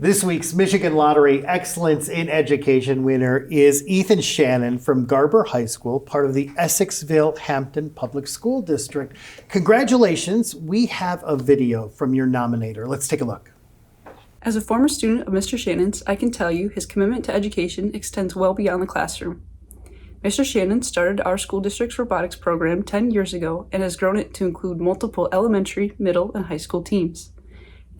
This week's Michigan Lottery Excellence in Education winner is Ethan Shannon from Garber High School, part of the Essexville-Hampton Public School District. Congratulations, we have a video from your nominator. Let's take a look. As a former student of Mr. Shannon's, I can tell you his commitment to education extends well beyond the classroom. Mr. Shannon started our school district's robotics program 10 years ago and has grown it to include multiple elementary, middle, and high school teams.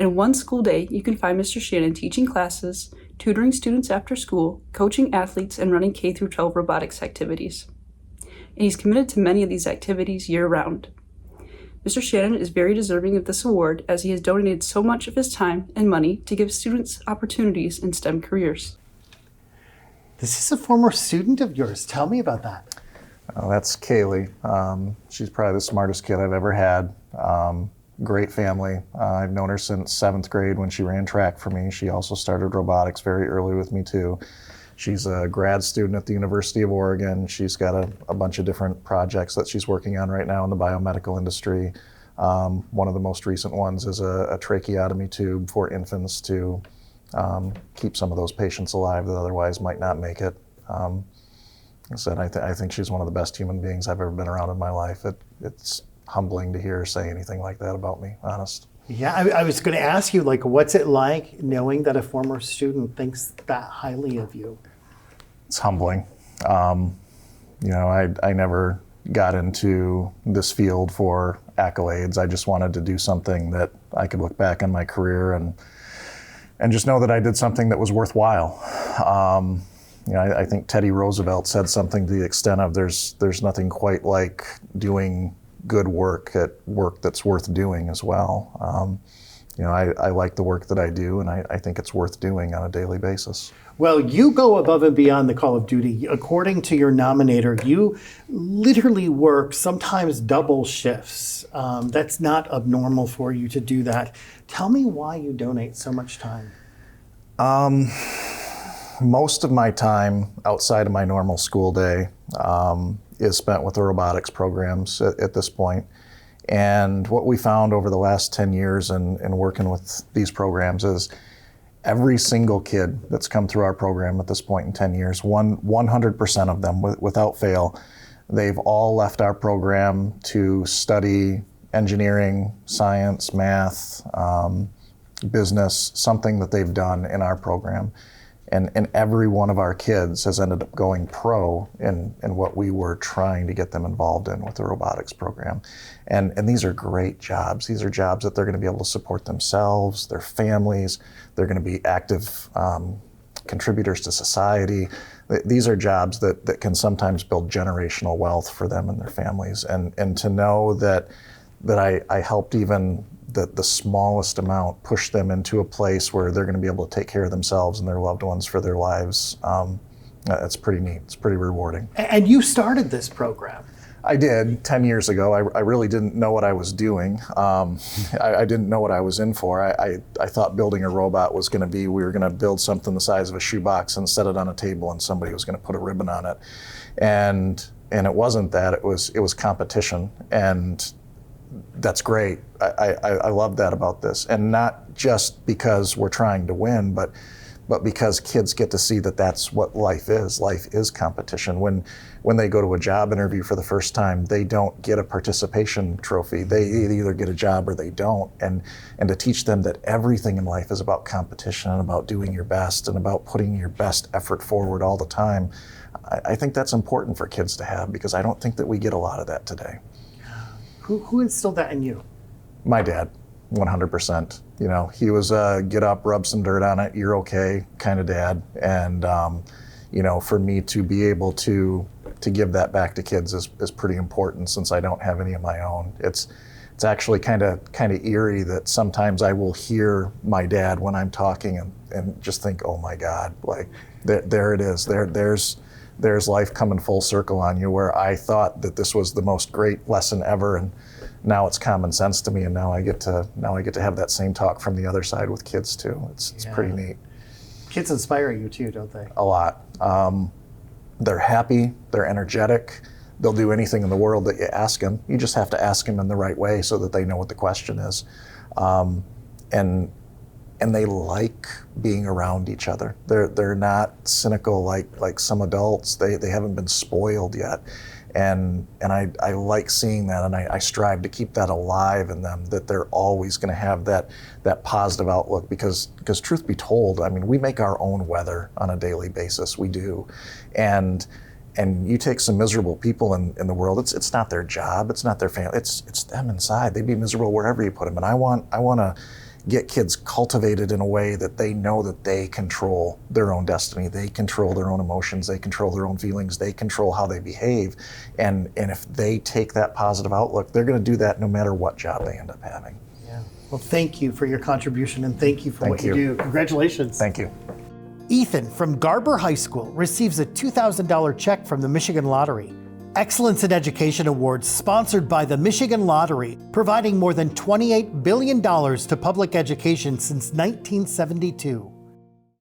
In one school day, you can find Mr. Shannon teaching classes, tutoring students after school, coaching athletes, and running K-12 robotics activities. And he's committed to many of these activities year-round. Mr. Shannon is very deserving of this award as he has donated so much of his time and money to give students opportunities in STEM careers. This is a former student of yours. Tell me about that. That's Kaylee. She's probably the smartest kid I've ever had. Great family. I've known her since 7th grade when she ran track for me. She also started robotics very early with me too. She's a grad student at the University of Oregon. She's got a bunch of different projects that she's working on right now in the biomedical industry. One of the most recent ones is a tracheotomy tube for infants to keep some of those patients alive that otherwise might not make it. Like I said, I think she's one of the best human beings I've ever been around in my life. It's humbling to hear her say anything like that about me, honest. Yeah, I was going to ask you, what's it like knowing that a former student thinks that highly of you? It's humbling. I never got into this field for accolades. I just wanted to do something that I could look back on my career and just know that I did something that was worthwhile. I think Teddy Roosevelt said something to the extent of there's nothing quite like doing good work at work that's worth doing as well. I like the work that I do, and I think it's worth doing on a daily basis. Well, you go above and beyond the call of duty. According to your nominator, you literally work sometimes double shifts. That's not abnormal for you to do that. Tell me why you donate so much time. Most of my time outside of my normal school day is spent with the robotics programs at this point. And what we found over the last 10 years in working with these programs is every single kid that's come through our program at this point in 10 years, 100% of them without fail, they've all left our program to study engineering, science, math, business, something that they've done in our program. And every one of our kids has ended up going pro in what we were trying to get them involved in with the robotics program. And these are great jobs. These are jobs that they're going to be able to support themselves, their families. They're going to be active contributors to society. These are jobs that can sometimes build generational wealth for them and their families. And to know that I helped even the smallest amount push them into a place where they're going to be able to take care of themselves and their loved ones for their lives. It's pretty neat. It's pretty rewarding. And you started this program. I did 10 years ago. I really didn't know what I was doing. I didn't know what I was in for. I thought building a robot was going to be, we were going to build something the size of a shoebox and set it on a table and somebody was going to put a ribbon on it. And it wasn't that. It was competition. And that's great. I love that about this. And not just because we're trying to win, but because kids get to see that that's what life is. Life is competition. When they go to a job interview for the first time, they don't get a participation trophy. They either get a job or they don't. And to teach them that everything in life is about competition and about doing your best and about putting your best effort forward all the time, I think that's important for kids to have, because I don't think that we get a lot of that today. Who instilled that in you? My dad, 100%. He was a get up, rub some dirt on it, you're okay kind of dad. And, for me to be able to give that back to kids is pretty important, since I don't have any of my own. It's actually kind of eerie that sometimes I will hear my dad when I'm talking and just think, oh my God, there it is. There's life coming full circle on you, where I thought that this was the most great lesson ever, and now it's common sense to me, and now I get to have that same talk from the other side with kids too. It's pretty neat. Kids inspire you too, don't they? A lot. They're happy, they're energetic, they'll do anything in the world that you ask them. You just have to ask them in the right way so that they know what the question is. And and they like being around each other. They're not cynical like some adults. They haven't been spoiled yet. And I like seeing that, and I strive to keep that alive in them, that they're always going to have that positive outlook, because truth be told, I mean, we make our own weather on a daily basis. We do. And you take some miserable people in the world, it's not their job, it's not their family, it's them inside. They'd be miserable wherever you put them. And I want to get kids cultivated in a way that they know that they control their own destiny, they control their own emotions, they control their own feelings, they control how they behave. And if they take that positive outlook, they're going to do that no matter what job they end up having. Yeah. Well, thank you for your contribution, and thank you for what you do. Congratulations. Thank you. Ethan from Garber High School receives a $2,000 check from the Michigan Lottery. Excellence in Education Awards sponsored by the Michigan Lottery, providing more than $28 billion to public education since 1972.